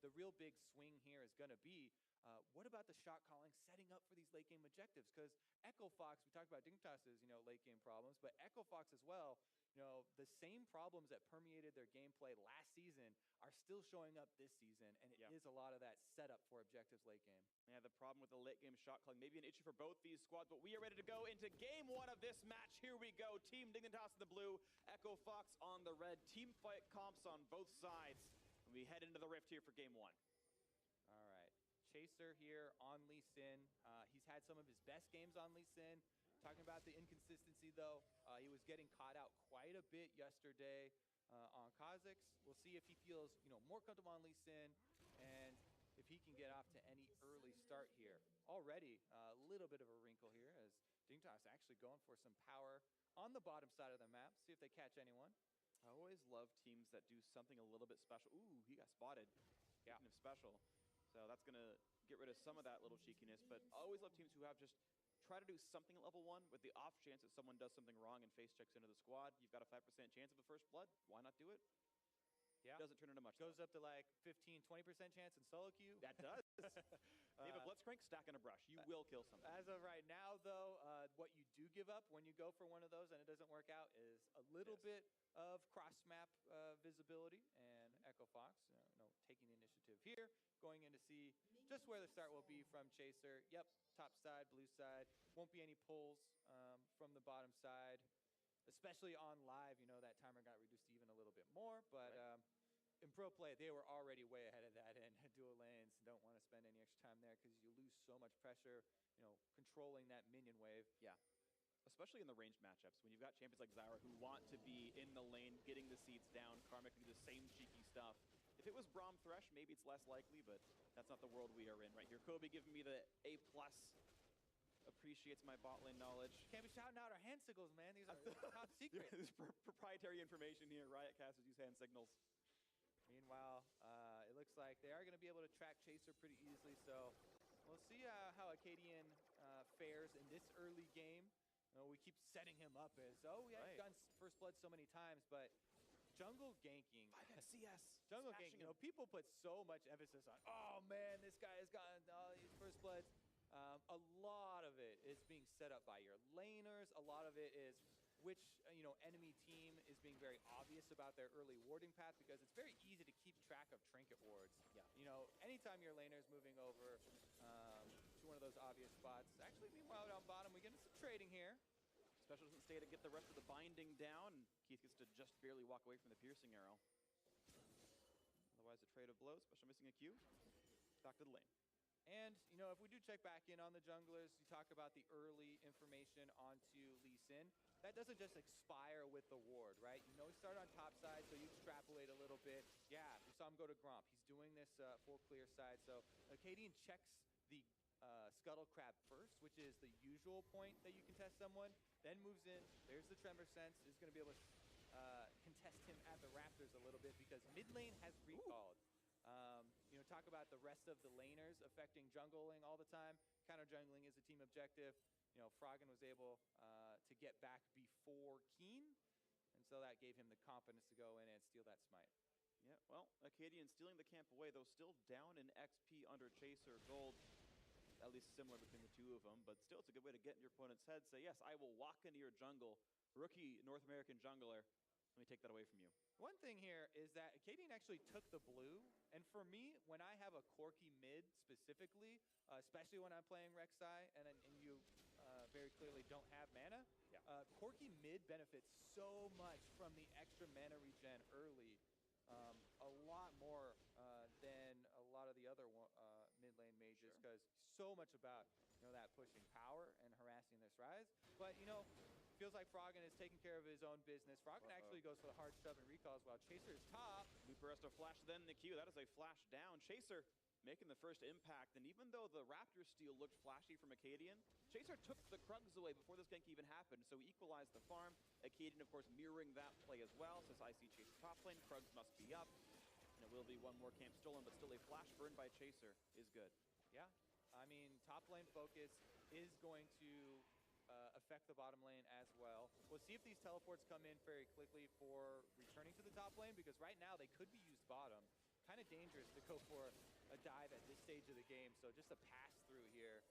the real big swing here is going to be what about the shot calling setting up for these late game objectives? Because Echo Fox, we talked about Dignitas' late game problems, but Echo Fox as well, the same problems that permeated their gameplay last season are still showing up this season, and it is a lot of that setup for objectives late game. Yeah, the problem with the late game shot calling, maybe an issue for both these squads, but we are ready to go into game one of this match. Here we go. Team Dignitas in the blue, Echo Fox on the red. Team fight comps on both sides. And we head into the Rift here for game one. All right. Chaser here on Lee Sin. He's had some of his best games on Lee Sin. Talking about the inconsistency, though, he was getting caught out quite a bit yesterday on Kha'Zix. We'll see if he feels, more comfortable on Lee Sin and if he can get off to any early start here. Already a little bit of a wrinkle here as Dignitas actually going for some power on the bottom side of the map. See if they catch anyone. I always love teams that do something a little bit special. Ooh, he got spotted. Yeah, kind of special. So that's going to get rid of some of that little cheekiness. But I always love teams who have just try to do something at level 1 with the off chance that someone does something wrong and face checks into the squad. You've got a 5% chance of a first blood. Why not do it? Yeah. Doesn't turn into much. Goes up to like 15, 20% chance in solo queue. That does. You have a Blitzcrank, stack in a brush. You will kill something. As of right now, though, what you do give up when you go for one of those and it doesn't work out is a little bit of cross-map visibility, and Echo Fox, taking the initiative here, going in to see just where the start will be from Chaser. Yep, top side, blue side. Won't be any pulls from the bottom side, especially on live. That timer got reduced even a little bit more, but in pro play, they were already way ahead of that in dual lanes. Don't want to spend any extra time there because you lose so much pressure, controlling that minion wave. Yeah. Especially in the ranged matchups, when you've got champions like Zyra who want to be in the lane, getting the seeds down, Karmic can do the same cheeky stuff. If it was Braum Thresh, maybe it's less likely, but that's not the world we are in right here. Kobe giving me the A+, appreciates my bot lane knowledge. Can't be shouting out our hand signals, man. These are top secret. This proprietary information here. Riot casters use hand signals. Meanwhile, it looks like they are going to be able to track Chaser pretty easily, so we'll see how Acadian fares in this early game. We keep setting him up as, he's gotten first blood so many times, but jungle ganking. CS. Jungle ganking, people put so much emphasis on, oh man, this guy has gotten all these first bloods. A lot of it is being set up by your laners. A lot of it is which enemy team is being very obvious about their early warding path, because it's very easy to keep track of trinket wards. Yeah. Anytime your laner is moving over to one of those obvious spots. Actually, meanwhile, down bottom, we get into some trading here. Special doesn't stay to get the rest of the binding down. Keith gets to just barely walk away from the piercing arrow. Otherwise, a trade of blows. Special missing a Q. Back to the lane. And, if we do check back in on the junglers, you talk about the early information onto Lee Sin. That doesn't just expire with the ward, right? He started on top side, so you extrapolate a little bit. Yeah, we saw him go to Gromp. He's doing this full clear side. So Acadian checks the Scuttle Crab first, which is the usual point that you can test someone. Then moves in. There's the Tremor Sense. Is going to be able to contest him at the Raptors a little bit because mid lane has recalled. Talk about the rest of the laners affecting jungling all the time. Counter jungling is a team objective. Froggen was able to get back before Keen, and so that gave him the confidence to go in and steal that smite. Yeah, well, Acadian stealing the camp away, though still down in XP under Chaser Gold. At least similar between the two of them, but still it's a good way to get in your opponent's head. Say, yes, I will walk into your jungle. Rookie North American jungler, let me take that away from you. One thing here is that Acadian actually took the blue, and for me, when I have a Corki mid specifically, especially when I'm playing Rek'Sai and you very clearly don't have mana, Corki mid benefits so much from the extra mana regen early. A lot more than a lot of the other mid lane mages, because so much about that pushing power and harassing this rise. But feels like Froggen is taking care of his own business. Froggen actually goes for the hard shove and recalls while Chaser is top. Looper has to flash then the Q. That is a flash down. Chaser making the first impact, and even though the Raptor steal looked flashy from Acadian, Chaser took the Krugs away before this gank even happened, so he equalized the farm. Acadian, of course, mirroring that play as well, says I see Chaser top lane, Krugs must be up, and it will be one more camp stolen, but still a flash burn by Chaser is good. Yeah, I mean, top lane focus is going to affect the bottom lane as well. We'll see if these teleports come in very quickly for returning to the top lane, because right now they could be used bottom. kind of dangerous to go for a dive at this stage of the game. So just a pass through here.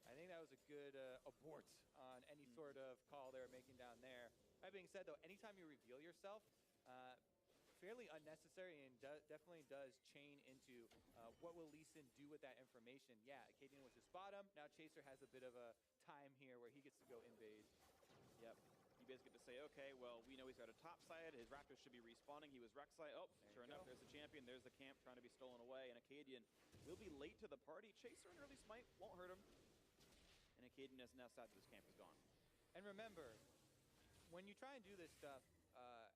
I think that was a good abort on any sort of call they were making down there. That being said, though, anytime you reveal yourself, fairly unnecessary and definitely does chain into what will Lee Sin do with that information. Yeah, Acadian was his bottom. Now Chaser has a bit of a time here where he gets to go invade. Yep. You basically get to say, okay, well, we know he's got a top side. His Raptors should be respawning. He was Rek'Sai. Oh, sure enough, there's the champion. There's the camp trying to be stolen away. And Acadian will be late to the party. Chaser and early smite won't hurt him. And Acadian has now decided this camp is gone. And remember, when you try and do this stuff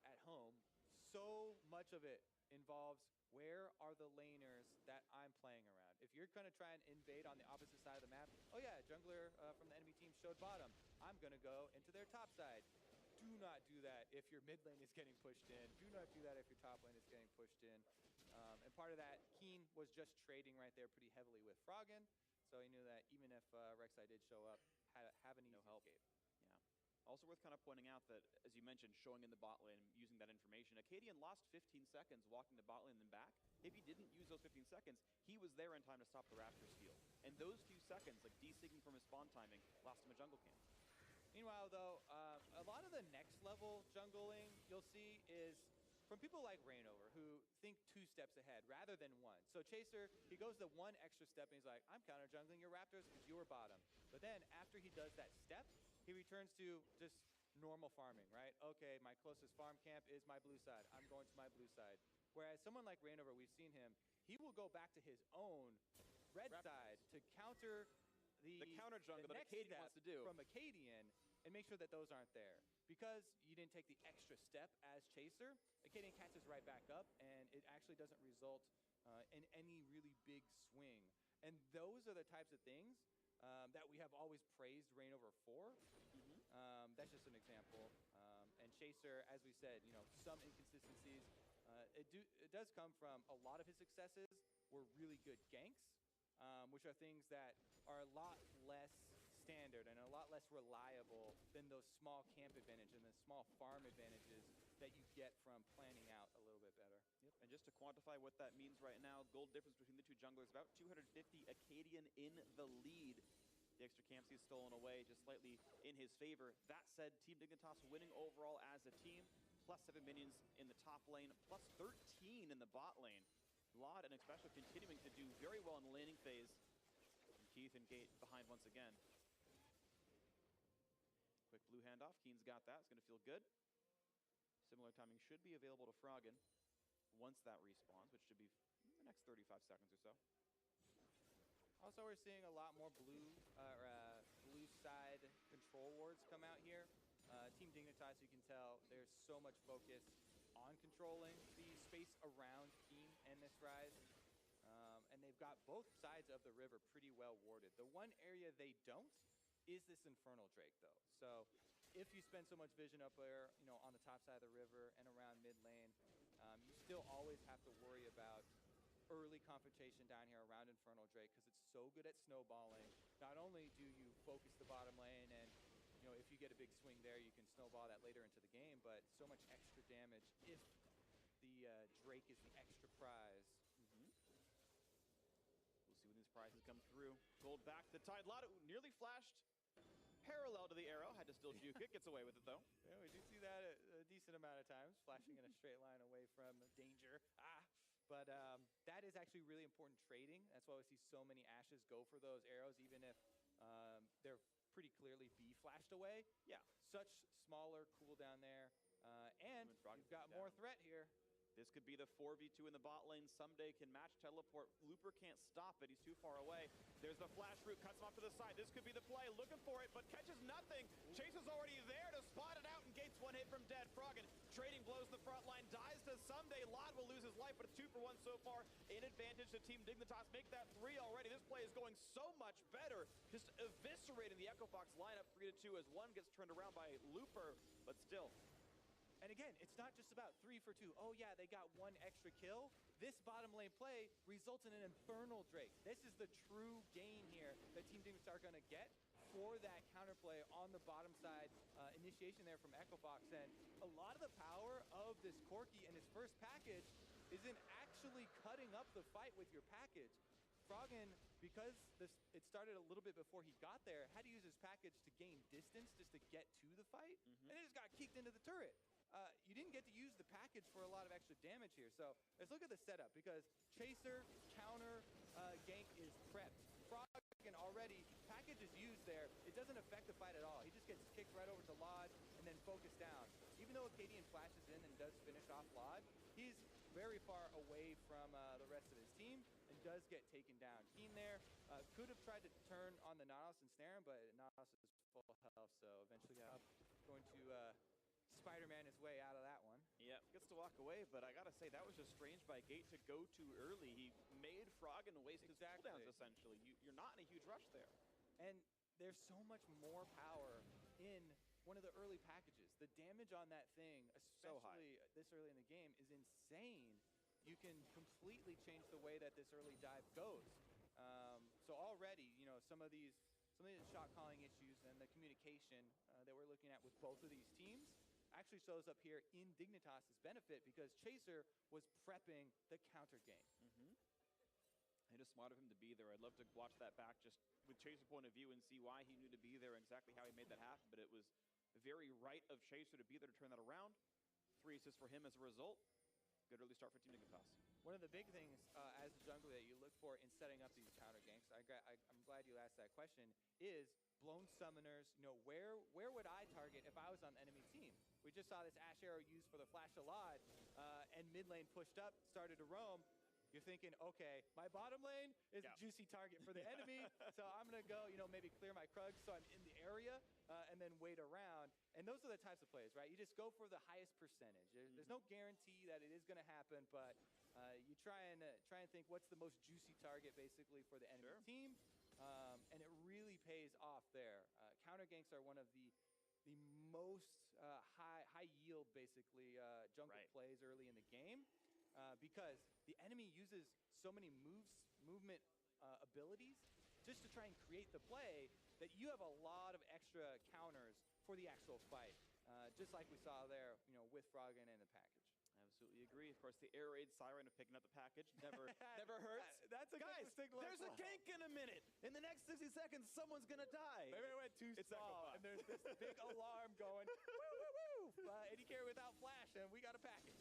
at home, so much of it involves where are the laners that I'm playing around. If you're going to try and invade on the opposite side of the map, oh yeah, jungler from the enemy team showed bottom. I'm going to go into their top side. Do not do that if your mid lane is getting pushed in. Do not do that if your top lane is getting pushed in. And part of that, Keen was just trading right there pretty heavily with Froggen. So he knew that even if Rek'Sai did show up, have an easy escape. Yeah. Also worth kind of pointing out that, as you mentioned, showing in the bot lane, using that information, Acadian lost 15 seconds walking to bot lane and then back. If he didn't use those 15 seconds, he was there in time to stop the Raptor steal. And those few seconds, like de-syncing from his spawn timing, lost him a jungle camp. Meanwhile, though, a lot of the next level jungling you'll see is from people like Reignover, who think 2 steps ahead rather than 1. So Chaser, he goes the 1 extra step, and he's like, I'm counter jungling your Raptors because you were bottom. But then after he does that step, he returns to just normal farming, right? Okay, my closest farm camp is my blue side. I'm going to my blue side. Whereas someone like Reignover, we've seen him, he will go back to his own red side to counter the counter jungle that Acadian wants to do from Acadian and make sure that those aren't there. Because you didn't take the extra step as Chaser, Acadian catches right back up, and it actually doesn't result in any really big swing. And those are the types of things that we have always praised Reignover for. That's just an example. And Chaser, as we said, you know, some inconsistencies. It does come from a lot of his successes were really good ganks, which are things that are a lot less standard and a lot less reliable than those small camp advantage and the small farm advantages that you get from planning out a little bit better. Yep. And just to quantify what that means right now, gold difference between the 2 junglers, about 250. Acadian in the lead. The extra camps he's stolen away just slightly in his favor. That said, Team Dignitas winning overall as a team. Plus 7 minions in the top lane, plus 13 in the bot lane. Vlad and especially continuing to do very well in the laning phase. And Keith and Gate behind once again. Quick blue handoff. Keen's got that. It's going to feel good. Similar timing should be available to Froggen once that respawns, which should be in the next 35 seconds or so. Also, we're seeing a lot more blue side control wards come out here. Team Dignitas, you can tell, there's so much focus on controlling the space around Keen and this Rise. And they've got both sides of the river pretty well warded. The one area they don't is this Infernal Drake, though. So if you spend so much vision up there, you know, on the top side of the river and around mid lane, you still always have to worry about early confrontation down here around Infernal Drake because it's so good at snowballing. Not only do you focus the bottom lane and, you know, if you get a big swing there, you can snowball that later into the game, but so much extra damage if the Drake is the extra prize. We'll see when these prizes come through. Gold back to Tide. Lotto nearly flashed parallel to the arrow. Had to still juke it. Gets away with it, though. Yeah, we do see that a decent amount of times, flashing in a straight line away from danger. But that is actually really important trading. That's why we see so many Ashes go for those arrows, even if they're pretty clearly be flashed away. Yeah. Such smaller cooldown there. And you've got more threat here. This could be the 4v2 in the bot lane. Someday can match teleport. Looper can't stop it. He's too far away. There's the flash route. Cuts him off to the side. This could be the play. Looking for it, but catches nothing. Chaser's already there to spot it out, and Gates one hit from dead. Froggen trading blows in the front line. Dies to Someday. Lod will lose his life, but it's 2 for 1 so far. In advantage to Team Dignitas. Make that 3 already. This play is going so much better. Just eviscerating the Echo Fox lineup 3-2 as one gets turned around by Looper, but still. And again, it's not just about 3 for 2. Oh yeah, they got 1 extra kill. This bottom lane play results in an Infernal Drake. This is the true gain here that Team Dignitas are going to get for that counterplay on the bottom side initiation there from Echo Fox. And a lot of the power of this Corki in his first package is in actually cutting up the fight with your package. Froggen, because it started a little bit before he got there, had to use his package to gain distance just to get to the fight, and it just got kicked into the turret. You didn't get to use the package for a lot of extra damage here. So let's look at the setup, because Chaser, counter, gank is prepped. Froggen already, package is used there. It doesn't affect the fight at all. He just gets kicked right over to Lod and then focused down. Even though Acadian flashes in and does finish off Lod, he's very far away from the rest of his team and does get taken down. Keen there could have tried to turn on the Nautilus and snare him, but Nautilus is full health, so eventually going to Spider-Man his way out of that one. Yeah, gets to walk away, but I gotta say, that was just strange by Gate to go too early. He made Froggen waste his cooldowns, essentially. You're not in a huge rush there. And there's so much more power in one of the early packages. The damage on that thing, especially this early in the game, is insane. You can completely change the way that this early dive goes. So already, you know, some of these shot calling issues and the communication that we're looking at with both of these teams actually shows up here in Dignitas' benefit, because Chaser was prepping the counter game. It is smart of him to be there. I'd love to watch that back just with Chaser's point of view and see why he knew to be there and exactly how he made that happen. But it was very right of Chaser to be there to turn that around. 3 assists for him as a result. Good early start for Team Dignitas. One of the big things as a jungler that you look for in setting up these counter ganks, I'm glad you asked that question, is blown summoners. You know, where would I target if I was on the enemy team? We just saw this Ash Arrow used for the Flash of Lod, and mid lane pushed up, started to roam. You're thinking, okay, my bottom lane is a juicy target for the enemy, so I'm going to go, you know, maybe clear my Krug so I'm in the area, and then wait around. And those are the types of plays, right? You just go for the highest percentage. There's no guarantee that it is going to happen, but you try and think what's the most juicy target, basically, for the enemy team, and it really pays off there. Counter ganks are one of the most high yield, basically, jungle plays early in the game. Because the enemy uses so many movement abilities just to try and create the play that you have a lot of extra counters for the actual fight. Just like we saw there, you know, with Froggen and the package. Absolutely agree. Of course, the air raid siren of picking up the package never hurts. That's a guys. Good there's a gank in a minute. In the next 60 seconds, someone's gonna die. Maybe I went too small, and there's this big alarm going. Woo, woo, woo! AD carry without flash, and we got a package.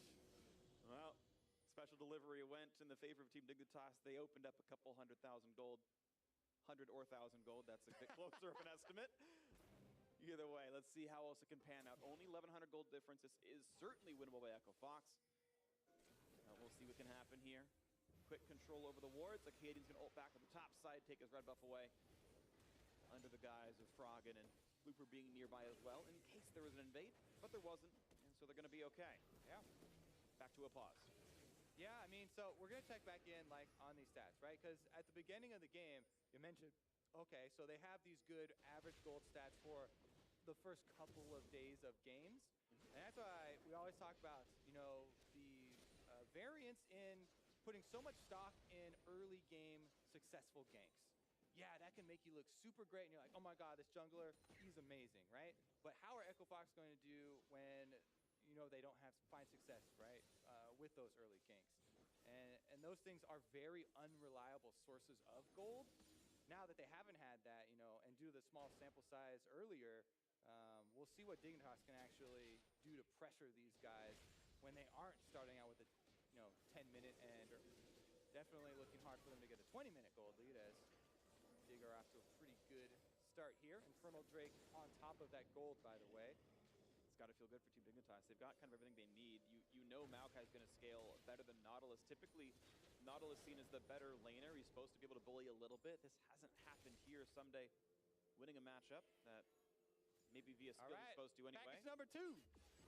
Well, special delivery went in the favor of Team Dignitas. They opened up a couple 100,000 gold. 100 or 1,000 gold, that's a bit closer of an estimate. Either way, let's see how else it can pan out. Only 1,100 gold difference. This is certainly winnable by Echo Fox. We'll see what can happen here. Quick control over the wards. Acadian's going to ult back to the top side, take his red buff away. Under the guise of Froggen and Looper being nearby as well, in case there was an invade, but there wasn't, and so they're going to be okay. Yeah. Back to a pause. Yeah, I mean, so we're going to check back in, like, on these stats, right? Because at the beginning of the game, you mentioned, okay, so they have these good average gold stats for the first couple of days of games. And that's why we always talk about, you know, the variance in putting so much stock in early game successful ganks. Yeah, that can make you look super great, and you're like, oh my god, this jungler, he's amazing, right? But how are Echo Fox going to do when, you know, they don't find success, right, with those early ganks? And those things are very unreliable sources of gold. Now that they haven't had that, you know, and due to the small sample size earlier, we'll see what Dignitas can actually do to pressure these guys when they aren't starting out with a, you know, 10-minute, and definitely looking hard for them to get a 20-minute gold lead, as Dig are off to a pretty good start here. Infernal Drake on top of that gold, by the way. It's got to feel good for Team Dignitas. They've got kind of everything they need. You know Maokai's going to scale better than Nautilus. Typically, Nautilus seen as the better laner. He's supposed to be able to bully a little bit. This hasn't happened here. Someday, winning a matchup that maybe via skill is supposed to anyway. Package number 2.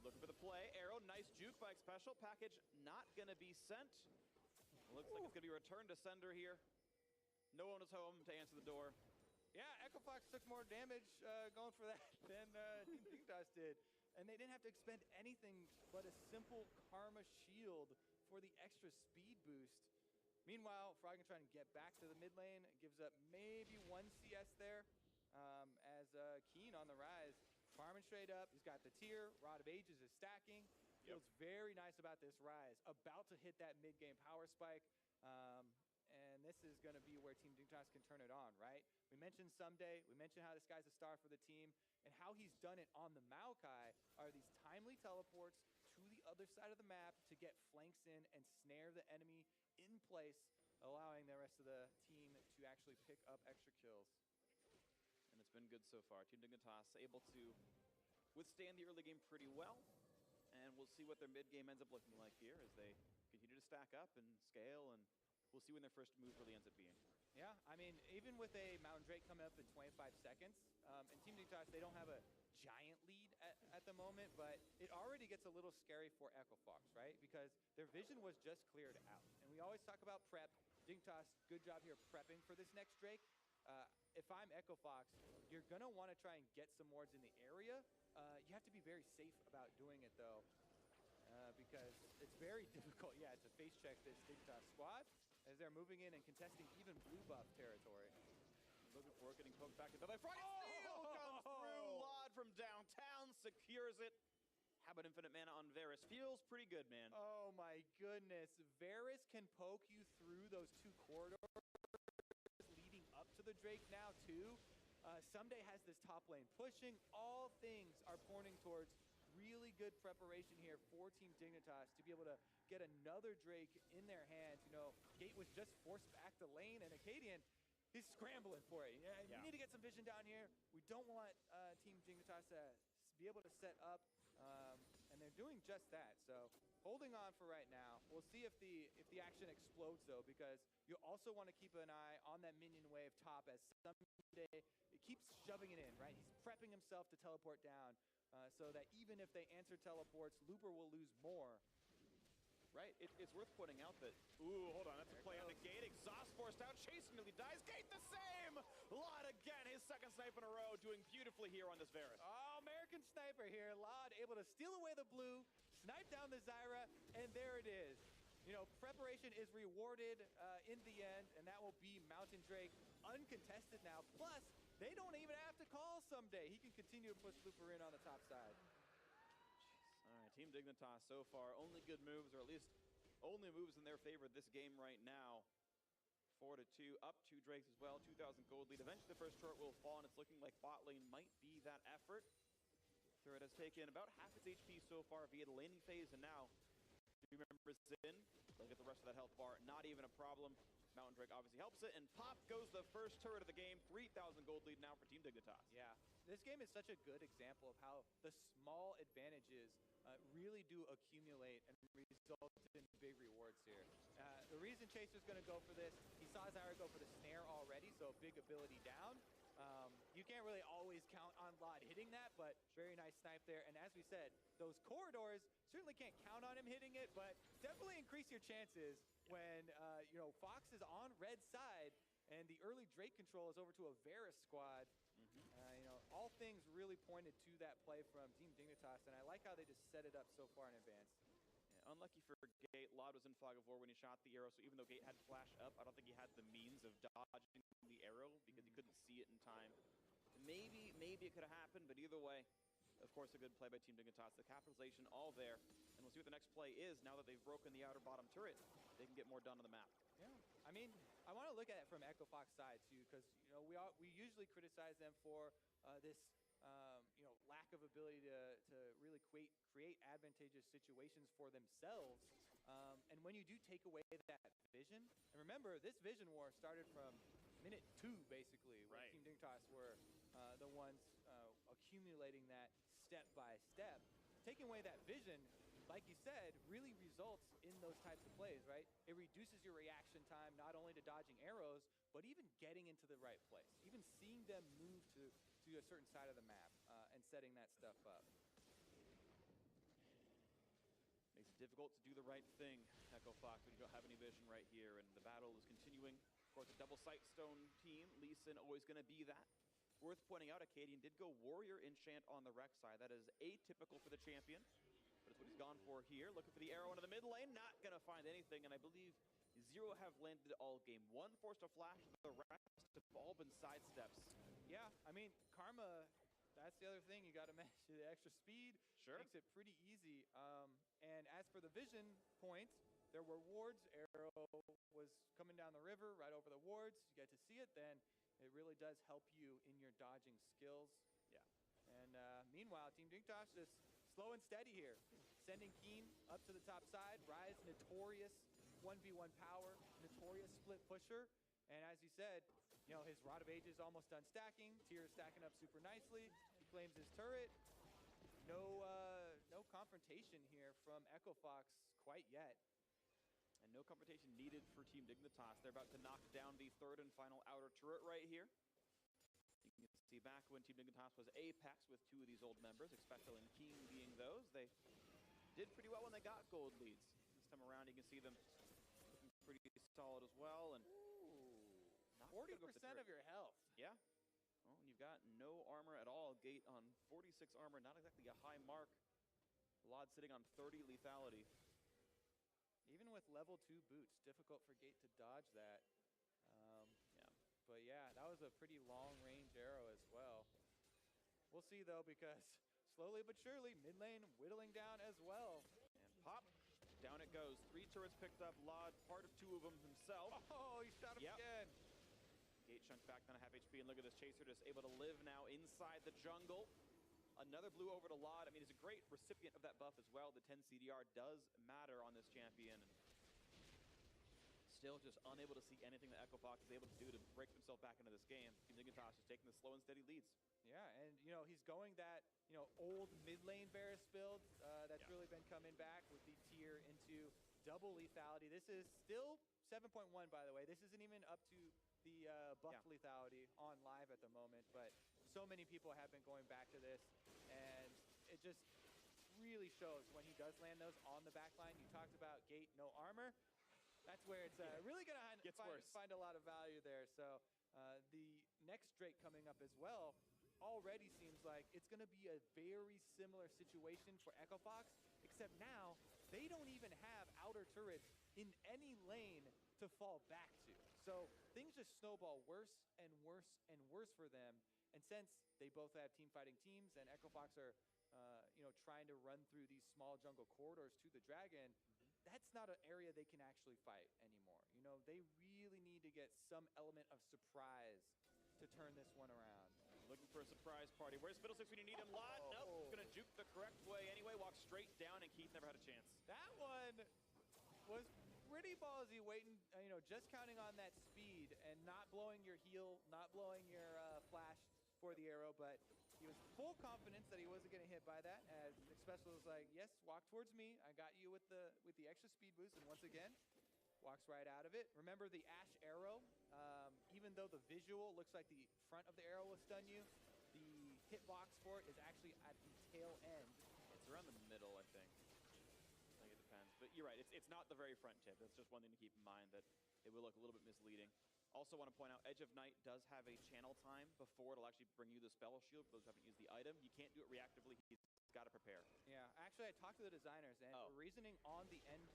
Looking for the play. Arrow, nice juke by Special. Package not going to be sent. Looks like it's going to be returned to sender here. No one is home to answer the door. Yeah, Echo Fox took more damage going for that than Team Dignitas did. And they didn't have to expend anything but a simple Karma Shield for the extra speed boost. Meanwhile, Froggen trying to get back to the mid lane. Gives up maybe 1 CS there. As Keen on the rise. Farming straight up. He's got the tier. Rod of Ages is stacking. Feels very nice about this Rise. About to hit that mid-game power spike. And this is going to be where Team Dignitas can turn it on, right? We mentioned Someday. We mentioned how this guy's a star for the team. And how he's done it on the Maokai are these timely teleports to the other side of the map to get flanks in and snare the enemy in place, allowing the rest of the team to actually pick up extra kills. And it's been good so far. Team Dignitas able to withstand the early game pretty well. And we'll see what their mid-game ends up looking like here as they continue to stack up and scale, and we'll see when their first move really ends up being. Yeah, I mean, even with a Mountain Drake coming up in 25 seconds, and Team Dignitas, they don't have a giant lead at the moment, but it already gets a little scary for Echo Fox, right? Because their vision was just cleared out. And we always talk about prep. Dignitas, good job here prepping for this next Drake. If I'm Echo Fox, you're going to want to try and get some wards in the area. You have to be very safe about doing it, though, because it's very difficult, to face check this Dignitas squad as they're moving in and contesting even blue buff territory. Looking for it, getting poked back into the front. Steal comes through. Lod from downtown secures it. How about infinite mana on Varus? Feels pretty good, man. Oh my goodness. Varus can poke you through those two corridors leading up to the Drake now, too. Someday has this top lane pushing. All things are pointing towards really good preparation here for Team Dignitas to be able to get another Drake in their hands. You know, Gate was just forced back the lane, and Acadian, he's scrambling for it. We need to get some vision down here. We don't want Team Dignitas to be able to set up, and they're doing just that. So holding on for right now. We'll see if the action explodes, though, because you also want to keep an eye on that minion wave top as Someday it keeps shoving it in, right? He's prepping himself to teleport down so that even if they answer teleports, Looper will lose more. Right, it's worth pointing out that, hold on, that's a play on the Gate. Exhaust forced out, Chase nearly dies. Gate the same! Lod again, his second snipe in a row, doing beautifully here on this Varus. Oh, American Sniper here. Lod able to steal away the blue, snipe down the Zyra, and there it is. You know, preparation is rewarded in the end, and that will be Mountain Drake uncontested now. Plus, they don't even have to call Someday. He can continue to push Looper in on the top side. All right, Team Dignitas so far, only good moves, or at least only moves in their favor this game right now. 4-2, up 2 Drakes as well, 2,000 gold lead. Eventually the first turret will fall, and it's looking like bot lane might be that effort. Turret has taken about half its HP so far via the laning phase, and now 2 members in. They'll get the rest of that health bar, not even a problem. Mountain Drake obviously helps it, and pop goes the first turret of the game. 3,000 gold lead now for Team Dignitas. Yeah, this game is such a good example of how the small advantages really do accumulate and result in big rewards here. The reason Chaser's going to go for this, he saw Zyra go for the snare already, so big ability down. You can't really always count on Lod hitting that, but very nice snipe there. And as we said, those corridors, certainly can't count on him hitting it, but definitely increase your chances when, you know, Fox is on red side and the early Drake control is over to a Varus squad. You know, all things really pointed to that play from Team Dignitas, and I like how they just set it up so far in advance. Yeah, unlucky for Gate, Lod was in fog of war when he shot the arrow, so even though Gate had flash up, I don't think he had the means of dodging the arrow because he couldn't see it in time. Maybe it could have happened, but either way, of course, a good play by Team Dignitas. The capitalization all there, and we'll see what the next play is. Now that they've broken the outer bottom turret, they can get more done on the map. Yeah, I mean, I want to look at it from Echo Fox side too, because you know we usually criticize them for this you know, lack of ability to really create advantageous situations for themselves. And when you do take away that vision, and remember, this vision war started from minute 2 basically, where Team Dignitas were the ones accumulating that step by step. Taking away that vision, like you said, really results in those types of plays, right? It reduces your reaction time, not only to dodging arrows, but even getting into the right place. Even seeing them move to a certain side of the map and setting that stuff up. Makes it difficult to do the right thing, Echo Fox, when you don't have any vision right here, and the battle is continuing. Of course, a double Sightstone team. Lee Sin always going to be that. Worth pointing out, Acadian did go Warrior Enchant on the Rek'Sai. That is atypical for the champion, but it's what he's gone for here. Looking for the arrow into the mid lane, not going to find anything, and I believe 0 have landed all game. 1 forced a flash, the rest have all been sidesteps. Yeah, I mean, Karma, that's the other thing you got to mention. The extra speed makes it pretty easy. And as for the vision points, there were wards. Arrow was coming down the river right over the wards. You get to see it, then it really does help you in your dodging skills. Yeah. And meanwhile, Team Dignitas just slow and steady here, sending Keen up to the top side. Rise, notorious 1v1 power, notorious split pusher. And as you said, you know, his Rod of Ages almost done stacking. Tyr is stacking up super nicely. He claims his turret. No confrontation here from Echo Fox quite yet. And no confrontation needed for Team Dignitas. They're about to knock down the third and final outer turret right here. You can see back when Team Dignitas was Apex with two of these old members, Expecto and Keen being those. They did pretty well when they got gold leads. This time around, you can see them looking pretty solid as well. And 40% of your health. Yeah. Well, and you've got no armor at all. Gate on 46 armor, not exactly a high mark. Lod sitting on 30 lethality. Even with level 2 boots, difficult for Gate to dodge that. Yeah. But yeah, that was a pretty long range arrow as well. We'll see though, because slowly but surely, mid lane whittling down as well. And pop, down it goes. 3 turrets picked up. Lod, part of 2 of them himself. Oh, he shot him again. Gate chunked back down to half HP, and look at this Chaser just able to live now inside the jungle. Another blue over to Lod. I mean, he's a great recipient of that buff as well. The 10 CDR does matter on this champion. Still just unable to see anything that Echo Fox is able to do to break himself back into this game. Team Dignitas is taking the slow and steady leads. Yeah, and you know, he's going that, you know, old mid lane Varus build that's really been coming back with the Tyr into double lethality. This is still 7.1, by the way. This isn't even up to the buff lethality on live at the moment, but so many people have been going back to this, and it just really shows when he does land those on the back line. You talked about Gate, no armor. That's where it's really going to find a lot of value there. So the next Drake coming up as well already seems like it's going to be a very similar situation for Echo Fox, except now they don't even have outer turrets in any lane to fall back to. So things just snowball worse and worse and worse for them. And since they both have team fighting teams and Echo Fox are you know, trying to run through these small jungle corridors to the dragon, that's not an area they can actually fight anymore. You know, they really need to get some element of surprise to turn this one around. Looking for a surprise party. Where's Fiddlesticks when you need him? Lod, nope, gonna juke the correct way anyway, walk straight down, and Keith never had a chance. That one was pretty ballsy, waiting, you know, just counting on that speed and not blowing your heal, not blowing your flash for the arrow, but he was full confidence that he wasn't going to hit by that, as Special was like, yes, walk towards me. I got you with the extra speed boost, and once again, walks right out of it. Remember the Ash arrow, even though the visual looks like the front of the arrow will stun you, the hitbox for it is actually at the tail end. It's around the middle, I think. I think it depends. But you're right, it's not the very front tip. That's just one thing to keep in mind, that it will look a little bit misleading. Also want to point out, Edge of Night does have a channel time before it'll actually bring you the spell shield. For those who haven't used the item, you can't do it reactively. He's got to prepare. Yeah, actually, I talked to the designers, and the reasoning on the end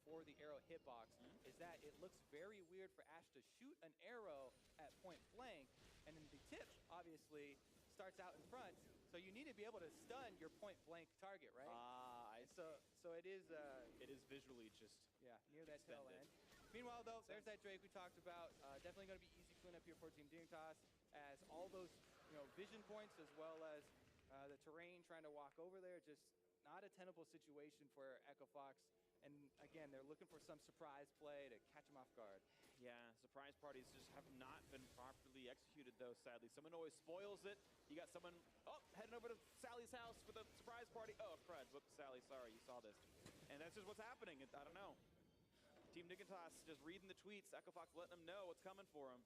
for the arrow hitbox is that it looks very weird for Ash to shoot an arrow at point blank, and then the tip, obviously, starts out in front. So you need to be able to stun your point blank target, right? So it is visually just near that tail end. Meanwhile, though, there's that Drake we talked about. Definitely going to be easy cleanup here for Team Dignitas, as all those vision points as well as the terrain trying to walk over there, just not a tenable situation for Echo Fox. And again, they're looking for some surprise play to catch them off guard. Yeah, surprise parties just have not been properly executed, though, sadly. Someone always spoils it. You got someone, heading over to Sally's house with a surprise party. Oh, crud. Whoops, Sally, sorry, you saw this. And that's just what's happening. I don't know. Team Dignitas just reading the tweets. Echo Fox letting them know what's coming for them.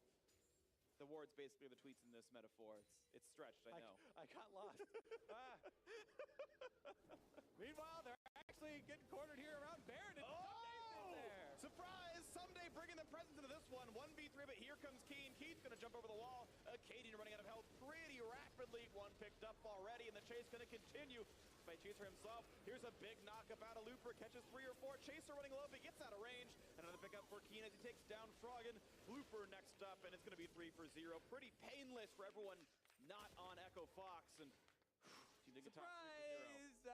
The wards basically are the tweets in this metaphor. It's stretched, I know. I got lost. Meanwhile, they're actually getting cornered here around Baron. There. Surprise! Someday bringing the presence into this one. 1v3, but here comes Keen. Keen's going to jump over the wall. Acadian running out of health pretty rapidly. One picked up already, and the chase going to continue by Chaser himself. Here's a big knockup out of Looper. Catches 3 or 4. Chaser running low, but gets out of range. Another pickup for Keen as he takes down Froggen. Looper next up, and it's going to be 3 for 0. Pretty painless for everyone not on Echo Fox, and Team Dignitas 3-0. Surprise!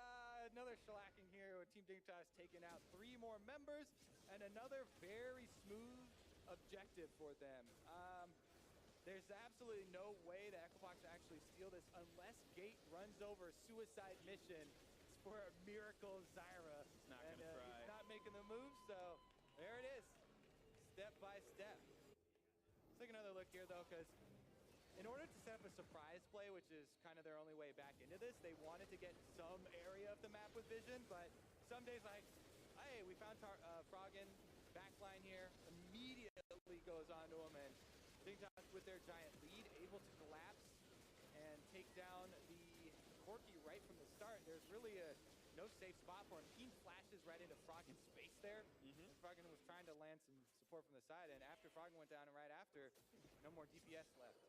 Another shellacking here with Team Dignitas taking out 3 more members and another very smooth objective for them. There's absolutely no way that Echo Fox will actually steal this unless Gate runs over Suicide Mission for a miracle Zyra. He's not going to try. He's not making the move, so there it is. Step by step. Let's take another look here, though, because in order to set up a surprise play, which is kind of their only way back into this, they wanted to get some area of the map with vision, but some days like, hey, we found Froggen backline here, immediately goes onto him, and Dignitas with their giant lead, able to collapse and take down the Corki right from the start. There's really no safe spot for him. He flashes right into Froggen's space there. And Froggen was trying to land some support from the side, and after Froggen went down and right after, no more DPS left.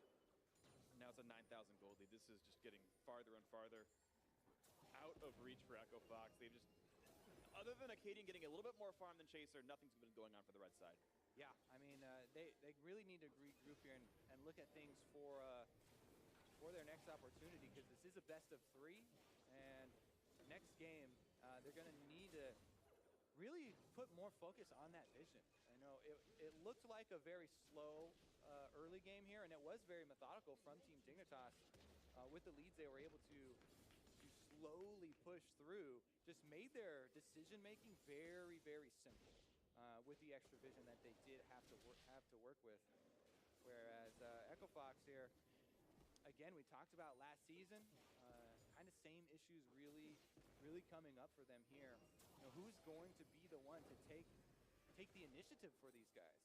Now it's a 9,000 gold lead. This is just getting farther and farther out of reach for Echo Fox. They just, other than Acadian getting a little bit more farm than Chaser, nothing's been going on for the red side. Yeah, I mean, they really need to regroup here and look at things for their next opportunity, because this is a best of 3, and next game they're going to need to really put more focus on that vision. I know it looked like a very slow early game here, and it was very methodical from Team Dignitas. With the leads they were able to slowly push through, just made their decision making very, very simple with the extra vision that they did have to work with. Whereas Echo Fox here, again, we talked about last season, kind of same issues really coming up for them here. You know, who's going to be the one to take the initiative for these guys?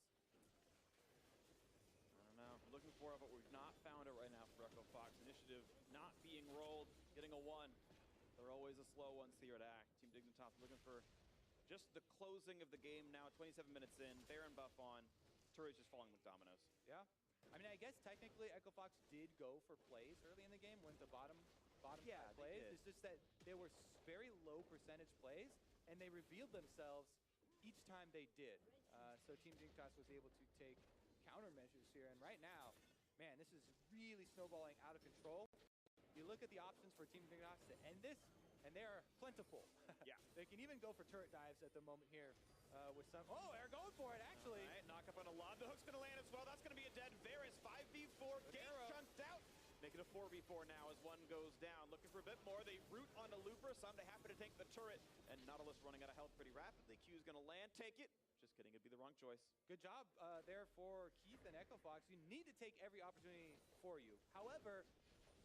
I don't know. We're looking for it, but we've not found it right now for Echo Fox. Initiative not being rolled, getting a 1. They're always a slow ones here at ACT. Team Dignitas looking for just the closing of the game now, 27 minutes in. Baron buff on. Turret's just falling with dominoes. Yeah. I mean, I guess technically Echo Fox did go for plays early in the game, went to bottom yeah, plays. It's just that they were very low percentage plays, and they revealed themselves each time they did. So Team Dignitas was able to take countermeasures here, and right now, man, this is really snowballing out of control. You look at the options for Team Dignitas to end this, and they are plentiful. Yeah. They can even go for turret dives at the moment here with some... Oh, they're going for it, actually. All right, knock up on a lob. The hook's going to land as well. That's going to be a dead Varus. 5v4. Gate chunked out. Make it a 4v4 now as one goes down. Looking for a bit more. They root onto Looper. Someday happy to take the turret. And Nautilus running out of health pretty rapidly. Q's going to land. Take it. Just kidding. It'd be the wrong choice. Good job there for Keith and Echo Fox. You need to take every opportunity for you. However,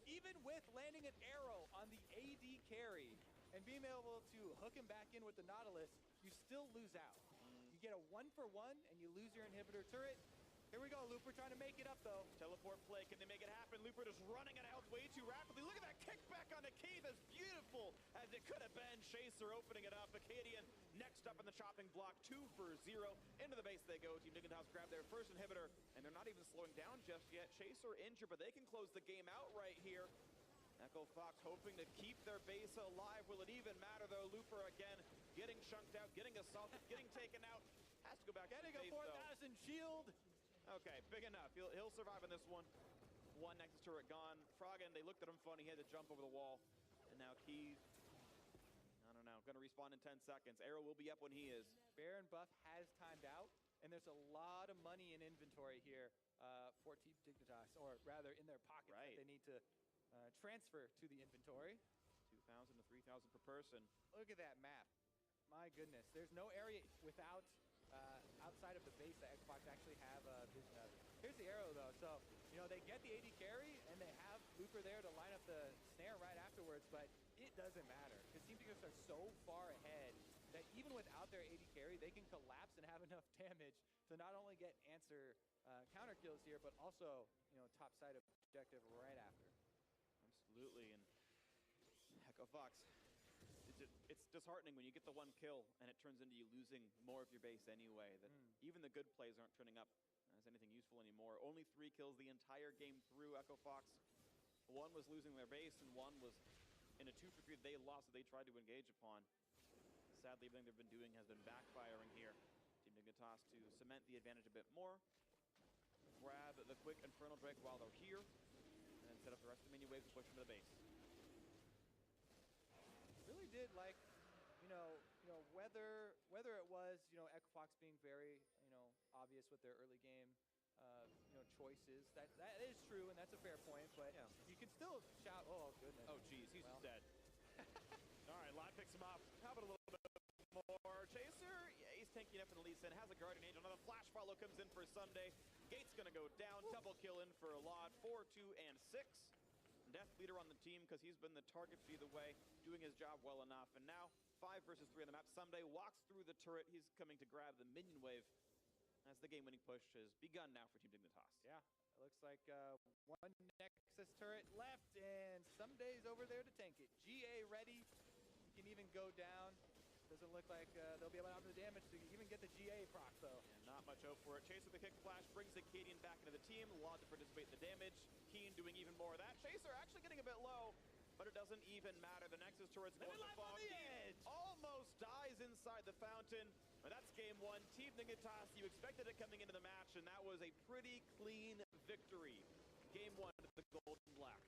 even with landing an arrow on the AD carry and being able to hook him back in with the Nautilus, you still lose out. You get a 1-for-1 and you lose your inhibitor turret. Here we go, Looper trying to make it up, though. Teleport play, can they make it happen? Looper just running out of health way too rapidly. Look at that kickback onto Keith, as beautiful as it could have been. Chaser opening it up. Acadian next up in the chopping block, 2-for-0. Into the base they go. Team Dignitas grab their first inhibitor, and they're not even slowing down just yet. Chaser injured, but they can close the game out right here. Echo Fox hoping to keep their base alive. Will it even matter, though? Looper again getting chunked out, getting assaulted, getting taken out. Has to go back getting to the base, a 4,000 shield. Okay, big enough. He'll survive on this one. One Nexus turret gone. Froggen, they looked at him funny. He had to jump over the wall. And now Keith, I don't know, going to respawn in 10 seconds. Arrow will be up when he is. Baron buff has timed out, and there's a lot of money in inventory here for Team Dignitas, or rather in their pockets that they need to transfer to the inventory. 2,000 to 3,000 per person. Look at that map. My goodness. There's no area without outside of the base that Xbox actually have vision of. Here's the arrow, though. So, you know, they get the AD carry, and they have Looper there to line up the snare right afterwards, but it doesn't matter, because Team Dignitas are so far ahead that even without their AD carry, they can collapse and have enough damage to not only get answer counter kills here, but also, you know, top side objective right after. Absolutely, and Echo Fox, it's disheartening when you get the one kill and it turns into you losing more of your base anyway. That even the good plays aren't turning up as anything useful anymore. Only 3 kills the entire game through. Echo Fox, one was losing their base and one was in a 2-for-3 they lost that they tried to engage upon. Sadly, everything they've been doing has been backfiring here. Team Dignitas to cement the advantage a bit more. Grab the quick Infernal Drake while they're here. And set up the rest of the minion waves and push into the base. Really did like, whether it was, Equifox being very, obvious with their early game, choices. That is true, and that's a fair point. But Yeah. you can still shout. Oh goodness. Oh geez, he's Well. dead. All right, Lot picks him up. How about a little bit more? Chaser, yeah, he's tanking up in the lead set. Has a guardian angel. Another flash follow comes in for Sunday. Gate's gonna go down. Woo. Double kill in for Lot. 4, 2, and 6. Death leader on the team because he's been the target for either way, doing his job well enough. And now 5 versus 3 on the map. Sunday walks through the turret. He's coming to grab the minion wave as the game-winning push has begun now for Team Dignitas. Yeah, it looks like one Nexus turret left, and Somedays over there to tank it. GA ready. He can even go down. Doesn't look like they'll be able to offer the damage to even get the GA proc, though. And not much hope for it. Chaser with the kick flash brings the Cadian back into the team. Law to participate in the damage. Keen doing even more of that. Chaser actually getting a bit low, but it doesn't even matter. The Nexus turret's going to fall. On the edge. Almost dies inside the fountain. But that's game 1. Team Dignitas, you expected it coming into the match, and that was a pretty clean victory. Game 1 to the Golden Black.